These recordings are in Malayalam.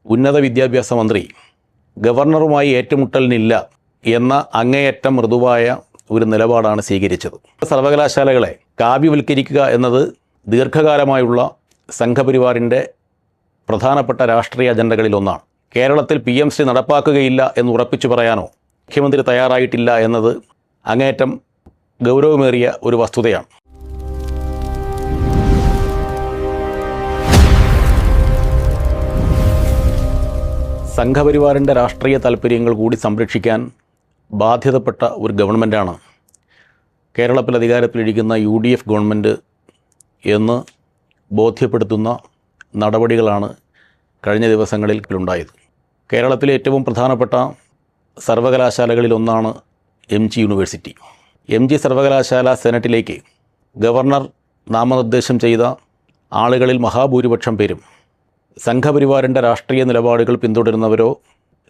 ഉന്നത വിദ്യാഭ്യാസ മന്ത്രി ഗവർണറുമായി ഏറ്റുമുട്ടലിനില്ല എന്ന അങ്ങേയറ്റം മൃദുവായ ഒരു നിലപാടാണ് സ്വീകരിച്ചത്. സർവകലാശാലകളെ കാവ്യവൽക്കരിക്കുക എന്നത് ദീർഘകാലമായുള്ള സംഘപരിവാറിൻ്റെ പ്രധാനപ്പെട്ട രാഷ്ട്രീയ അജണ്ടകളിലൊന്നാണ്. കേരളത്തിൽ PMC നടപ്പാക്കുകയില്ല എന്ന് ഉറപ്പിച്ചു പറയാനോ മുഖ്യമന്ത്രി തയ്യാറായിട്ടില്ല എന്നത് അങ്ങേയറ്റം ഗൗരവമേറിയ ഒരു വസ്തുതയാണ്. സംഘപരിവാറിൻ്റെ രാഷ്ട്രീയ താൽപ്പര്യങ്ങൾ കൂടി സംരക്ഷിക്കാൻ ബാധ്യതപ്പെട്ട ഒരു ഗവൺമെൻറ്റാണ് കേരളത്തിൽ അധികാരത്തിലിരിക്കുന്ന UDF ഗവൺമെൻറ് എന്ന് ബോധ്യപ്പെടുത്തുന്ന നടപടികളാണ് കഴിഞ്ഞ ദിവസങ്ങളിൽ ഉണ്ടായത്. കേരളത്തിലെ ഏറ്റവും പ്രധാനപ്പെട്ട സർവകലാശാലകളിലൊന്നാണ് MG യൂണിവേഴ്സിറ്റി. MG സർവകലാശാല സെനറ്റിലേക്ക് ഗവർണർ നാമനിർദ്ദേശം ചെയ്ത ആളുകളിൽ മഹാഭൂരിപക്ഷം പേരും സംഘപരിവാറിൻ്റെ രാഷ്ട്രീയ നിലപാടുകൾ പിന്തുടരുന്നവരോ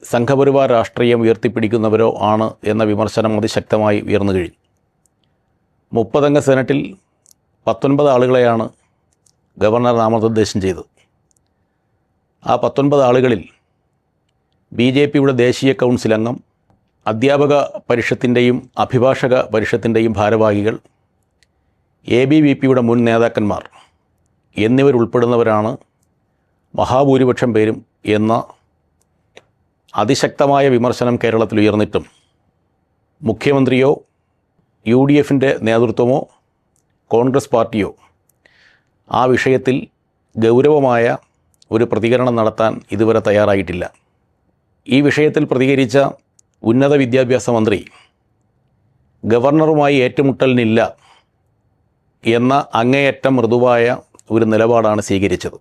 സംഘപരിവാർ രാഷ്ട്രീയം ഉയർത്തിപ്പിടിക്കുന്നവരോ ആണ് എന്ന വിമർശനം അതിശക്തമായി ഉയർന്നു കഴിഞ്ഞു. 30 അംഗ സെനറ്റിൽ 19 ആളുകളെയാണ് ഗവർണർ നാമനിർദ്ദേശം ചെയ്തത്. ആ 19 ആളുകളിൽ BJPയുടെ ദേശീയ കൗൺസിൽ അംഗം, അധ്യാപക പരിഷത്തിൻ്റെയും അഭിഭാഷക പരിഷത്തിൻ്റെയും ഭാരവാഹികൾ, ABVPയുടെ മുൻ നേതാക്കന്മാർ എന്നിവരുൾപ്പെടുന്നവരാണ് മഹാഭൂരിപക്ഷം പേരും എന്ന അതിശക്തമായ വിമർശനം കേരളത്തിൽ ഉയർന്നിട്ടും മുഖ്യമന്ത്രിയോ UDFൻ്റെ നേതൃത്വമോ കോൺഗ്രസ് പാർട്ടിയോ ആ വിഷയത്തിൽ ഗൗരവമായ ഒരു പ്രതികരണം നടത്താൻ ഇതുവരെ തയ്യാറായിട്ടില്ല. ഈ വിഷയത്തിൽ പ്രതികരിച്ച ഉന്നത വിദ്യാഭ്യാസ മന്ത്രി ഗവർണറുമായി ഏറ്റുമുട്ടലിനില്ല എന്ന അങ്ങേയറ്റം മൃദുവായ ഒരു നിലപാടാണ് സ്വീകരിച്ചത്.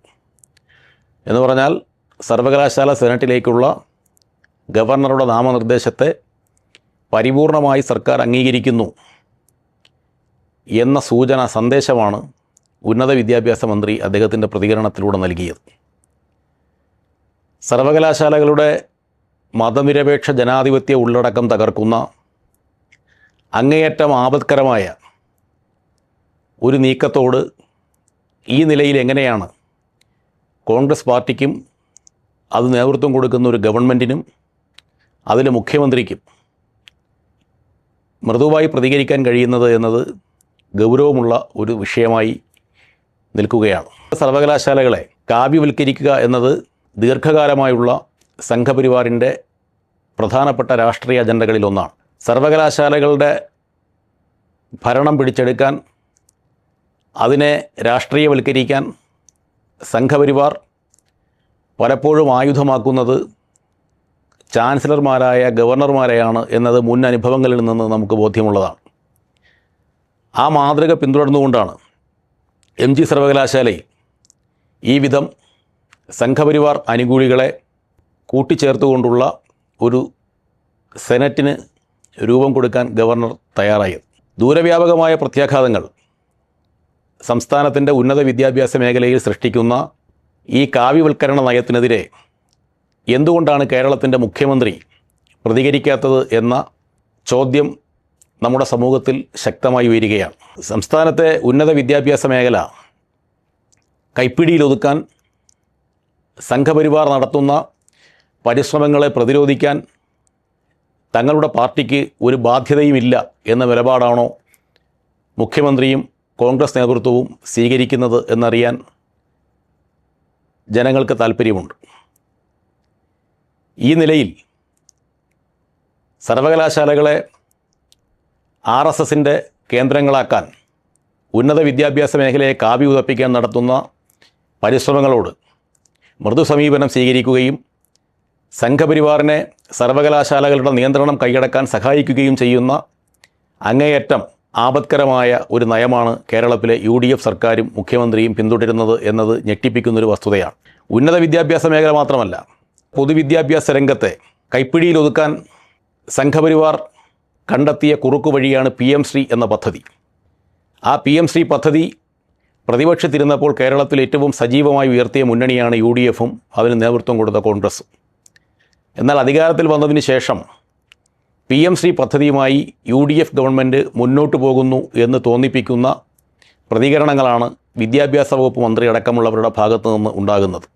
എന്ന് പറഞ്ഞാൽ സർവകലാശാല സെനറ്റിലേക്കുള്ള ഗവർണറുടെ നാമനിർദ്ദേശത്തെ പരിപൂർണമായി സർക്കാർ അംഗീകരിക്കുന്നു എന്ന സന്ദേശമാണ് ഉന്നത വിദ്യാഭ്യാസ മന്ത്രി അദ്ദേഹത്തിൻ്റെ പ്രതികരണത്തിലൂടെ നൽകിയത്. സർവകലാശാലകളുടെ മതനിരപേക്ഷ ജനാധിപത്യ ഉള്ളടക്കം തകർക്കുന്ന അങ്ങേയറ്റം ആപത്കരമായ ഒരു നീക്കത്തോട് ഈ നിലയിൽ എങ്ങനെയാണ് കോൺഗ്രസ് പാർട്ടിക്കും അത് നേതൃത്വം കൊടുക്കുന്ന ഒരു ഗവൺമെൻറ്റിനും അതിലെ മുഖ്യമന്ത്രിക്കും മൃദുവായി പ്രതികരിക്കാൻ കഴിയുന്നത് എന്നത് ഗൗരവമുള്ള ഒരു വിഷയമായി നിൽക്കുകയാണ്. സർവകലാശാലകളെ കാവ്യവൽക്കരിക്കുക എന്നത് ദീർഘകാലമായുള്ള സംഘപരിവാറിൻ്റെ പ്രധാനപ്പെട്ട രാഷ്ട്രീയ അജണ്ടകളിലൊന്നാണ്. സർവകലാശാലകളുടെ ഭരണം പിടിച്ചെടുക്കാൻ, അതിനെ രാഷ്ട്രീയവൽക്കരിക്കാൻ സംഘപരിവാർ പലപ്പോഴും ആയുധമാക്കുന്നത് ചാൻസലർമാരായ ഗവർണർമാരെയാണ് എന്നത് മുൻ അനുഭവങ്ങളിൽ നിന്ന് നമുക്ക് ബോധ്യമുള്ളതാണ്. ആ മാതൃക പിന്തുടർന്നുകൊണ്ടാണ് MG സർവകലാശാലയിൽ ഈ വിധം സംഘപരിവാർ അനുകൂലികളെ കൂട്ടിച്ചേർത്തുകൊണ്ടുള്ള ഒരു സെനറ്റിന് രൂപം കൊടുക്കാൻ ഗവർണർ തയ്യാറായത്. ദൂരവ്യാപകമായ പ്രത്യാഘാതങ്ങൾ സംസ്ഥാനത്തിൻ്റെ ഉന്നത വിദ്യാഭ്യാസ മേഖലയിൽ സൃഷ്ടിക്കുന്ന ഈ കാവ്യവൽക്കരണ നയത്തിനെതിരെ എന്തുകൊണ്ടാണ് കേരളത്തിൻ്റെ മുഖ്യമന്ത്രി പ്രതികരിക്കാത്തത് എന്ന ചോദ്യം നമ്മുടെ സമൂഹത്തിൽ ശക്തമായി ഉയരുകയാണ്. സംസ്ഥാനത്തെ ഉന്നത വിദ്യാഭ്യാസ മേഖല കൈപ്പിടിയിലൊതുക്കാൻ സംഘപരിവാർ നടത്തുന്ന പരിശ്രമങ്ങളെ പ്രതിരോധിക്കാൻ തങ്ങളുടെ പാർട്ടിക്ക് ഒരു ബാധ്യതയുമില്ല എന്ന നിലപാടാണോ മുഖ്യമന്ത്രിയും കോൺഗ്രസ് നേതൃത്വവും സ്വീകരിക്കുന്നത് എന്നറിയാൻ ജനങ്ങൾക്ക് താൽപ്പര്യമുണ്ട്. ഈ നിലയിൽ സർവകലാശാലകളെ RSSൻ്റെ കേന്ദ്രങ്ങളാക്കാൻ ഉന്നത വിദ്യാഭ്യാസ മേഖലയെ കാവ്യ ഉതപ്പിക്കാൻ നടത്തുന്ന പരിശ്രമങ്ങളോട് മൃദു സമീപനം സ്വീകരിക്കുകയും സംഘപരിവാറിനെ സർവകലാശാലകളുടെ നിയന്ത്രണം കൈയടക്കാൻ സഹായിക്കുകയും ചെയ്യുന്ന അങ്ങേയറ്റം ആപത്കരമായ ഒരു നയമാണ് കേരളത്തിലെ UDF സർക്കാരും മുഖ്യമന്ത്രിയും പിന്തുടരുന്നത് എന്നത് ഞെട്ടിപ്പിക്കുന്നൊരു വസ്തുതയാണ്. ഉന്നത വിദ്യാഭ്യാസ മേഖല മാത്രമല്ല, പൊതുവിദ്യാഭ്യാസ രംഗത്തെ കൈപ്പിടിയിലൊതുക്കാൻ സംഘപരിവാർ കണ്ടെത്തിയ കുറുക്കുവഴിയാണ് PM-ശ്രീ എന്ന പദ്ധതി. ആ PM-ശ്രീ പദ്ധതി പ്രതിപക്ഷത്തിരുന്നപ്പോൾ കേരളത്തിൽ ഏറ്റവും സജീവമായി ഉയർത്തിയ മുന്നണിയാണ് UDFും അതിന് നേതൃത്വം കൊടുത്ത കോൺഗ്രസും. എന്നാൽ അധികാരത്തിൽ വന്നതിന് ശേഷം PM-ശ്രീ പദ്ധതിയുമായി UDF ഗവൺമെൻറ് മുന്നോട്ട് പോകുന്നു എന്ന് തോന്നിപ്പിക്കുന്ന പ്രതികരണങ്ങളാണ് വിദ്യാഭ്യാസ വകുപ്പ് മന്ത്രി അടക്കമുള്ളവരുടെ ഭാഗത്തു നിന്ന് ഉണ്ടാകുന്നത്.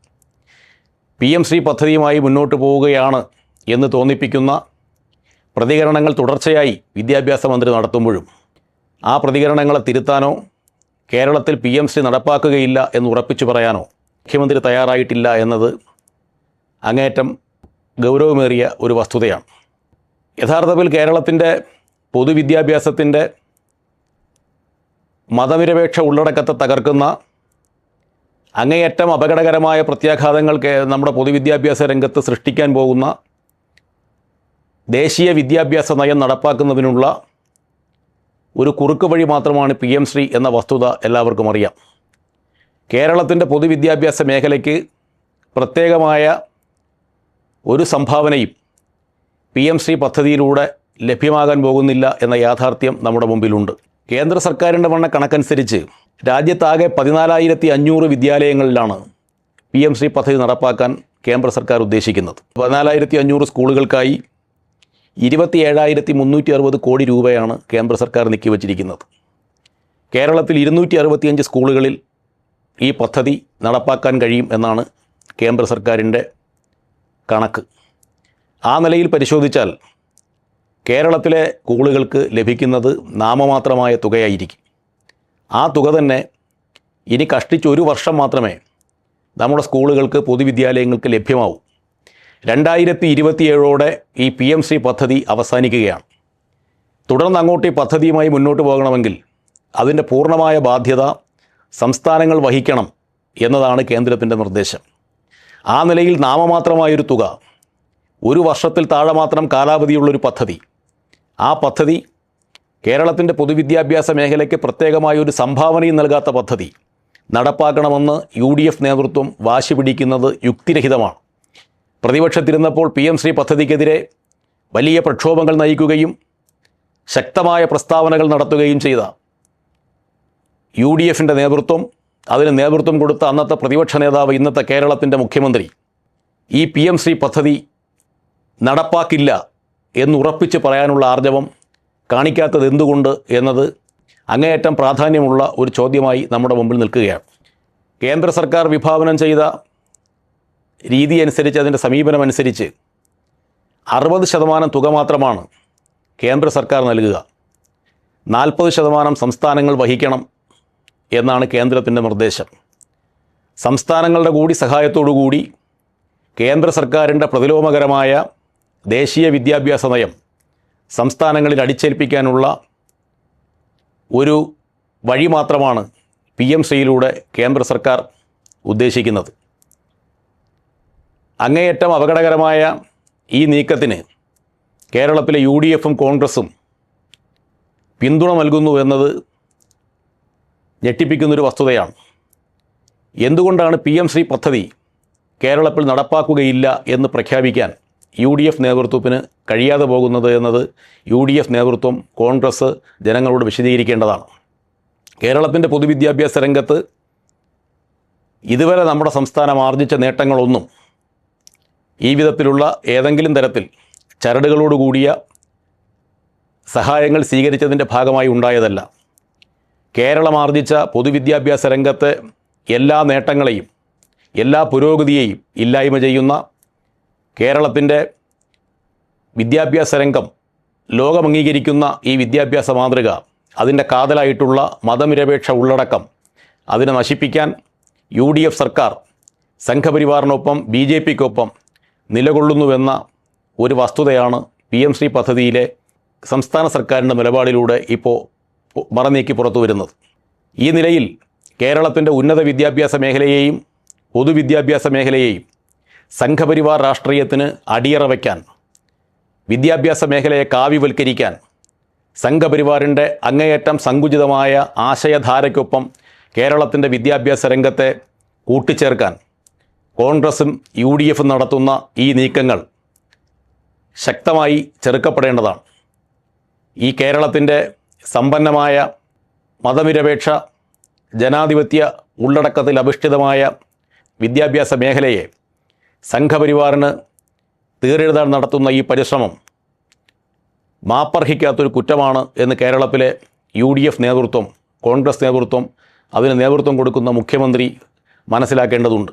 PM ശ്രീ പദ്ധതിയുമായി മുന്നോട്ട് പോവുകയാണ് എന്ന് തോന്നിപ്പിക്കുന്ന പ്രതികരണങ്ങൾ തുടർച്ചയായി വിദ്യാഭ്യാസ മന്ത്രി നടത്തുമ്പോഴും ആ പ്രതികരണങ്ങളെ തിരുത്താനോ കേരളത്തിൽ PM ശ്രീ നടപ്പാക്കുകയില്ല എന്ന് ഉറപ്പിച്ചു പറയാനോ മുഖ്യമന്ത്രി തയ്യാറായിട്ടില്ല എന്നത് അങ്ങേയറ്റം ഗൗരവമേറിയ ഒരു വസ്തുതയാണ്. യഥാർത്ഥത്തിൽ കേരളത്തിൻ്റെ പൊതുവിദ്യാഭ്യാസത്തിൻ്റെ മതനിരപേക്ഷ ഉള്ളടക്കത്തെ തകർക്കുന്ന അങ്ങേയറ്റം അപകടകരമായ പ്രത്യാഘാതങ്ങൾ നമ്മുടെ പൊതുവിദ്യാഭ്യാസ രംഗത്ത് സൃഷ്ടിക്കാൻ പോകുന്ന ദേശീയ വിദ്യാഭ്യാസ നയം നടപ്പാക്കുന്നതിനുള്ള ഒരു കുറുക്ക് വഴി മാത്രമാണ് PM ശ്രീ എന്ന വസ്തുത എല്ലാവർക്കും അറിയാം. കേരളത്തിൻ്റെ പൊതുവിദ്യാഭ്യാസ മേഖലയ്ക്ക് പ്രത്യേകമായ ഒരു സംഭാവനയും PM ശ്രീ പദ്ധതിയിലൂടെ ലഭ്യമാകാൻ പോകുന്നില്ല എന്ന യാഥാർത്ഥ്യം നമ്മുടെ മുമ്പിലുണ്ട്. കേന്ദ്ര സർക്കാരിൻ്റെ കണക്കനുസരിച്ച് രാജ്യത്താകെ 14,500 വിദ്യാലയങ്ങളിലാണ് PM ശ്രീ പദ്ധതി നടപ്പാക്കാൻ കേന്ദ്ര സർക്കാർ ഉദ്ദേശിക്കുന്നത്. 14,500 സ്കൂളുകൾക്കായി 27,360 കോടി രൂപയാണ് കേന്ദ്ര സർക്കാർ നീക്കിവച്ചിരിക്കുന്നത്. കേരളത്തിൽ 265 സ്കൂളുകളിൽ ഈ പദ്ധതി നടപ്പാക്കാൻ കഴിയും എന്നാണ് കേന്ദ്ര സർക്കാരിൻ്റെ കണക്ക്. ആ നിലയിൽ പരിശോധിച്ചാൽ കേരളത്തിലെ സ്കൂളുകൾക്ക് ലഭിക്കുന്നത് നാമമാത്രമായ തുകയായിരിക്കും. ആ തുക തന്നെ ഇനി കഷ്ടിച്ച് 1 വർഷം മാത്രമേ നമ്മുടെ സ്കൂളുകൾക്ക് പൊതുവിദ്യാലയങ്ങൾക്ക് ലഭ്യമാവൂ. 2027ഓടെ ഈ PM ശ്രീ പദ്ധതി അവസാനിക്കുകയാണ്. തുടർന്ന് അങ്ങോട്ട് ഈ പദ്ധതിയുമായി മുന്നോട്ട് പോകണമെങ്കിൽ അതിൻ്റെ പൂർണ്ണമായ ബാധ്യത സംസ്ഥാനങ്ങൾ വഹിക്കണം എന്നതാണ് കേന്ദ്രത്തിൻ്റെ നിർദ്ദേശം. ആ നിലയിൽ നാമമാത്രമായൊരു തുക, 1 വർഷത്തിൽ താഴെ മാത്രം കാലാവധിയുള്ളൊരു പദ്ധതി, ആ പദ്ധതി കേരളത്തിൻ്റെ പൊതുവിദ്യാഭ്യാസ മേഖലയ്ക്ക് പ്രത്യേകമായൊരു സംഭാവനയും നൽകാത്ത പദ്ധതി നടപ്പാക്കണമെന്ന് UDF നേതൃത്വം വാശി പിടിക്കുന്നത് യുക്തിരഹിതമാണ്. പ്രതിപക്ഷത്തിരുന്നപ്പോൾ PM ശ്രീ പദ്ധതിക്കെതിരെ വലിയ പ്രക്ഷോഭങ്ങൾ നയിക്കുകയും ശക്തമായ പ്രസ്താവനകൾ നടത്തുകയും ചെയ്ത UDFൻ്റെ നേതൃത്വം, അതിന് നേതൃത്വം കൊടുത്ത അന്നത്തെ പ്രതിപക്ഷ നേതാവ്, ഇന്നത്തെ കേരളത്തിൻ്റെ മുഖ്യമന്ത്രി ഈ PM ശ്രീ പദ്ധതി നടപ്പാക്കില്ല എന്നുറപ്പിച്ച് പറയാനുള്ള ആർജവം കാണിക്കാത്തത് എന്തുകൊണ്ട് എന്നത് അങ്ങേയറ്റം പ്രാധാന്യമുള്ള ഒരു ചോദ്യമായി നമ്മുടെ മുമ്പിൽ നിൽക്കുകയാണ്. കേന്ദ്ര സർക്കാർ വിഭാവനം ചെയ്ത രീതി അനുസരിച്ച്, അതിൻ്റെ സമീപനമനുസരിച്ച് 60% തുക മാത്രമാണ് കേന്ദ്ര സർക്കാർ നൽകുക. 40% സംസ്ഥാനങ്ങൾ വഹിക്കണം എന്നാണ് കേന്ദ്രത്തിൻ്റെ നിർദ്ദേശം. സംസ്ഥാനങ്ങളുടെ കൂടി സഹായത്തോടു കൂടി കേന്ദ്ര സർക്കാരിൻ്റെ പ്രതിലോമകരമായ ദേശീയ വിദ്യാഭ്യാസ നയം സംസ്ഥാനങ്ങളിൽ അടിച്ചേൽപ്പിക്കാനുള്ള ഒരു വഴി മാത്രമാണ് PM ശ്രീയിലൂടെ കേന്ദ്ര സർക്കാർ ഉദ്ദേശിക്കുന്നത്. അങ്ങേയറ്റം അപകടകരമായ ഈ നീക്കത്തിന് കേരളത്തിലെ UDFും കോൺഗ്രസും പിന്തുണ നൽകുന്നു എന്നത് ഞെട്ടിപ്പിക്കുന്നൊരു വസ്തുതയാണ്. എന്തുകൊണ്ടാണ് PM ശ്രീ പദ്ധതി കേരളത്തിൽ നടപ്പാക്കുകയില്ല എന്ന് പ്രഖ്യാപിക്കാൻ UDF നേതൃത്വത്തിന് കഴിയാതെ പോകുന്നത് എന്നത് UDF നേതൃത്വം, കോൺഗ്രസ് ജനങ്ങളോട് വിശദീകരിക്കേണ്ടതാണ്. കേരളത്തിൻ്റെ പൊതുവിദ്യാഭ്യാസ രംഗത്ത് ഇതുവരെ നമ്മുടെ സംസ്ഥാനം ആർജിച്ച നേട്ടങ്ങളൊന്നും ഈ വിധത്തിലുള്ള ഏതെങ്കിലും തരത്തിൽ ചരടുകളോടുകൂടിയ സഹായങ്ങൾ സ്വീകരിച്ചതിൻ്റെ ഭാഗമായി ഉണ്ടായതല്ല. കേരളം ആർജിച്ച പൊതുവിദ്യാഭ്യാസ രംഗത്തെ എല്ലാ നേട്ടങ്ങളെയും എല്ലാ പുരോഗതിയെയും ഇല്ലായ്മ ചെയ്യുന്ന കേരളത്തിൻ്റെ വിദ്യാഭ്യാസ രംഗം ലോകം അംഗീകരിക്കുന്ന ഈ വിദ്യാഭ്യാസ മാതൃക, അതിൻ്റെ കാതലായിട്ടുള്ള മതനിരപേക്ഷ ഉള്ളടക്കം, അതിനെ നശിപ്പിക്കാൻ UDF സർക്കാർ സംഘപരിവാറിനൊപ്പം BJPക്കൊപ്പം നിലകൊള്ളുന്നുവെന്ന ഒരു വസ്തുതയാണ് PM ശ്രീ പദ്ധതിയിലെ സംസ്ഥാന സർക്കാരിൻ്റെ നിലപാടിലൂടെ ഇപ്പോൾ മറനീക്കി പുറത്തു വരുന്നത്. ഈ നിലയിൽ കേരളത്തിൻ്റെ ഉന്നത വിദ്യാഭ്യാസ മേഖലയെയും പൊതുവിദ്യാഭ്യാസ മേഖലയെയും സംഘപരിവാർ രാഷ്ട്രീയത്തിന് അടിയറ വയ്ക്കാൻ, വിദ്യാഭ്യാസ മേഖലയെ കാവ്യവൽക്കരിക്കാൻ, സംഘപരിവാറിൻ്റെ അങ്ങേയറ്റം സങ്കുചിതമായ ആശയധാരയ്ക്കൊപ്പം കേരളത്തിൻ്റെ വിദ്യാഭ്യാസ രംഗത്തെ കൂട്ടിച്ചേർക്കാൻ കോൺഗ്രസും UDFും നടത്തുന്ന ഈ നീക്കങ്ങൾ ശക്തമായി ചെറുക്കപ്പെടേണ്ടതാണ്. ഈ കേരളത്തിൻ്റെ സമ്പന്നമായ മതനിരപേക്ഷ ജനാധിപത്യ ഉള്ളടക്കത്തിൽ അധിഷ്ഠിതമായ വിദ്യാഭ്യാസ മേഖലയെ സംഘപരിവാറിന് തീരെഴുതാൻ നടത്തുന്ന ഈ പരിശ്രമം മാപ്പർഹിക്കാത്തൊരു കുറ്റമാണ് എന്ന് കേരളത്തിലെ UDF നേതൃത്വം, കോൺഗ്രസ് നേതൃത്വം, അതിന് നേതൃത്വം കൊടുക്കുന്ന മുഖ്യമന്ത്രി മനസ്സിലാക്കേണ്ടതുണ്ട്.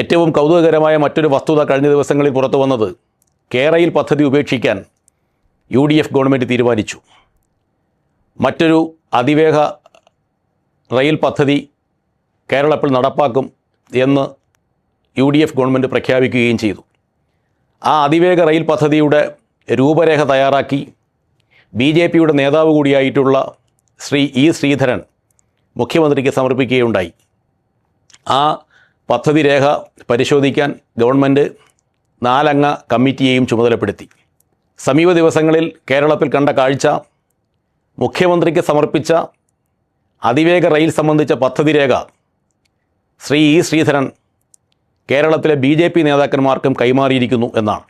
ഏറ്റവും കൗതുകകരമായ മറ്റൊരു വസ്തുത കഴിഞ്ഞ ദിവസങ്ങളിൽ പുറത്തു വന്നത് കേരയിൽ പദ്ധതി ഉപേക്ഷിക്കാൻ UDF ഗവൺമെൻറ് തീരുമാനിച്ചു. മറ്റൊരു അതിവേഗ റെയിൽ പദ്ധതി കേരളത്തിൽ നടപ്പാക്കും എന്ന് UDF ഗവൺമെൻറ് പ്രഖ്യാപിക്കുകയും ചെയ്തു. ആ അതിവേഗ റെയിൽ പദ്ധതിയുടെ രൂപരേഖ തയ്യാറാക്കി BJPയുടെ നേതാവ് കൂടിയായിട്ടുള്ള ശ്രീ E. ശ്രീധരൻ മുഖ്യമന്ത്രിക്ക് സമർപ്പിക്കുകയുണ്ടായി. ആ പദ്ധതി രേഖ പരിശോധിക്കാൻ ഗവൺമെൻറ് 4 അംഗ കമ്മിറ്റിയെയും ചുമതലപ്പെടുത്തി. സമീപ ദിവസങ്ങളിൽ കേരളത്തിൽ കണ്ട കാഴ്ച, മുഖ്യമന്ത്രിക്ക് സമർപ്പിച്ച അതിവേഗ റെയിൽ സംബന്ധിച്ച പദ്ധതി രേഖ ശ്രീ E. ശ്രീധരൻ കേരളത്തിലെ BJP നേതാക്കന്മാർക്കും കൈമാറിയിരിക്കുന്നു എന്നാണ്.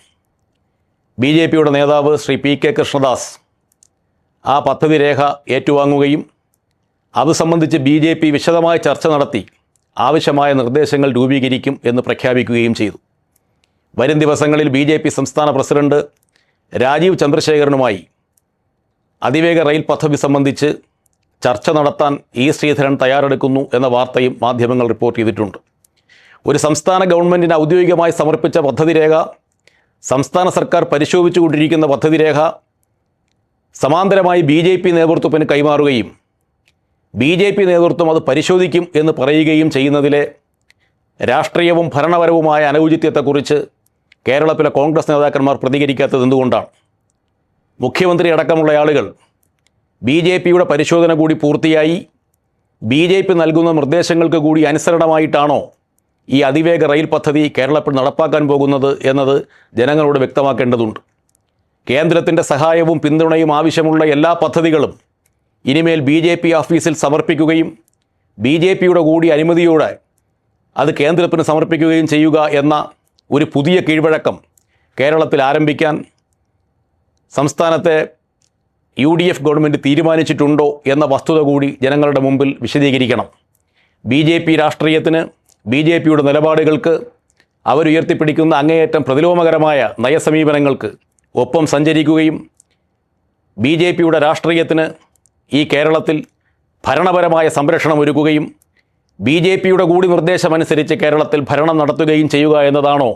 BJPയുടെ നേതാവ് ശ്രീ P.K. കൃഷ്ണദാസ് ആ പദ്ധതി രേഖ ഏറ്റുവാങ്ങുകയും അത് സംബന്ധിച്ച് BJP വിശദമായ ചർച്ച നടത്തി ആവശ്യമായ നിർദ്ദേശങ്ങൾ രൂപീകരിക്കും എന്ന് പ്രഖ്യാപിക്കുകയും ചെയ്തു. വരും ദിവസങ്ങളിൽ BJP സംസ്ഥാന പ്രസിഡന്റ് രാജീവ് ചന്ദ്രശേഖരനുമായി അതിവേഗ റെയിൽ പദ്ധതി സംബന്ധിച്ച് ചർച്ച നടത്താൻ E. ശ്രീധരൻ തയ്യാറെടുക്കുന്നു എന്ന വാർത്തയും മാധ്യമങ്ങൾ റിപ്പോർട്ട് ചെയ്തിട്ടുണ്ട്. ഒരു സംസ്ഥാന ഗവൺമെൻറ്റിന് ഔദ്യോഗികമായി സമർപ്പിച്ച പദ്ധതി രേഖ, സംസ്ഥാന സർക്കാർ പരിശോധിച്ചുകൊണ്ടിരിക്കുന്ന പദ്ധതി രേഖ സമാന്തരമായി BJP നേതൃത്വത്തിന് കൈമാറുകയും BJP നേതൃത്വം അത് പരിശോധിക്കും എന്ന് പറയുകയും ചെയ്യുന്നതിലെ രാഷ്ട്രീയവും ഭരണപരവുമായ അനൗചിത്യത്തെക്കുറിച്ച് കേരളത്തിലെ കോൺഗ്രസ് നേതാക്കന്മാർ പ്രതികരിക്കാത്തത് എന്തുകൊണ്ടാണ്? മുഖ്യമന്ത്രി അടക്കമുള്ള ആളുകൾ BJPയുടെ പരിശോധന കൂടി പൂർത്തിയായി BJP നൽകുന്ന നിർദ്ദേശങ്ങൾക്ക് കൂടി അനുസരണമായിട്ടാണോ ഈ അതിവേഗ റെയിൽ പദ്ധതി കേരളത്തിൽ നടപ്പാക്കാൻ പോകുന്നത് എന്നത് ജനങ്ങളോട് വ്യക്തമാക്കേണ്ടതുണ്ട്. കേന്ദ്രത്തിൻ്റെ സഹായവും പിന്തുണയും ആവശ്യമുള്ള എല്ലാ പദ്ധതികളും ഇനിമേൽ BJP ഓഫീസിൽ സമർപ്പിക്കുകയും BJPയുടെ കൂടി അനുമതിയോടെ അത് കേന്ദ്രത്തിന് സമർപ്പിക്കുകയും ചെയ്യുക എന്ന ഒരു പുതിയ കീഴ്വഴക്കം കേരളത്തിൽ ആരംഭിക്കാൻ സംസ്ഥാനത്തെ UDF ഗവൺമെൻറ് തീരുമാനിച്ചിട്ടുണ്ടോ എന്ന വസ്തുത കൂടി ജനങ്ങളുടെ മുമ്പിൽ വിശദീകരിക്കണം. BJP രാഷ്ട്രീയത്തിന്, BJPയുടെ നിലപാടുകൾക്ക്, അവരുയർത്തിപ്പിടിക്കുന്ന അങ്ങേയറ്റം പ്രതിലോമകരമായ നയസമീപനങ്ങൾക്ക് ഒപ്പം സഞ്ചരിക്കുകയും BJPയുടെ രാഷ്ട്രീയത്തിന് ഈ കേരളത്തിൽ ഭരണപരമായ സംരക്ഷണം ഒരുക്കുകയും BJPയുടെ കൂടി നിർദ്ദേശമനുസരിച്ച് കേരളത്തിൽ ഭരണം നടത്തുകയും ചെയ്യുക എന്നതാണോ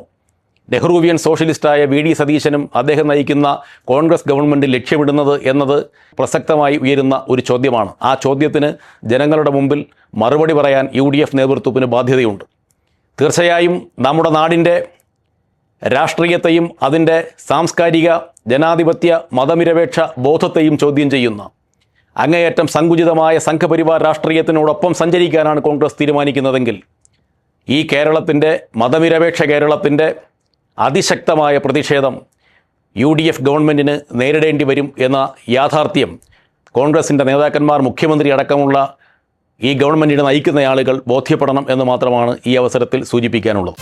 നെഹ്റുവിയൻ സോഷ്യലിസ്റ്റായ VD സതീശനും അദ്ദേഹം നയിക്കുന്ന കോൺഗ്രസ് ഗവൺമെൻറ് ലക്ഷ്യമിടുന്നത് എന്നത് പ്രസക്തമായി ഉയരുന്ന ഒരു ചോദ്യമാണ്. ആ ചോദ്യത്തിന് ജനങ്ങളുടെ മുമ്പിൽ മറുപടി പറയാൻ UDF നേതൃത്വത്തിന് ബാധ്യതയുണ്ട്. തീർച്ചയായും നമ്മുടെ നാടിൻ്റെ രാഷ്ട്രീയത്തെയും അതിൻ്റെ സാംസ്കാരിക, ജനാധിപത്യ, മതനിരപേക്ഷ ബോധത്തെയും ചോദ്യം ചെയ്യുന്ന അങ്ങേയറ്റം സങ്കുചിതമായ സംഘപരിവാർ രാഷ്ട്രീയത്തിനോടൊപ്പം സഞ്ചരിക്കാനാണ് കോൺഗ്രസ് തീരുമാനിക്കുന്നതെങ്കിൽ ഈ കേരളത്തിൻ്റെ, മതനിരപേക്ഷ കേരളത്തിൻ്റെ അതിശക്തമായ പ്രതിഷേധം UDF ഗവൺമെൻറ്റിന് നേരിടേണ്ടി വരും എന്ന യാഥാർത്ഥ്യം കോൺഗ്രസിൻ്റെ നേതാക്കന്മാർ, മുഖ്യമന്ത്രി അടക്കമുള്ള ഈ ഗവൺമെൻറ്റിനെ നയിക്കുന്ന ആളുകൾ ബോധ്യപ്പെടണം എന്ന് മാത്രമാണ് ഈ അവസരത്തിൽ സൂചിപ്പിക്കാനുള്ളത്.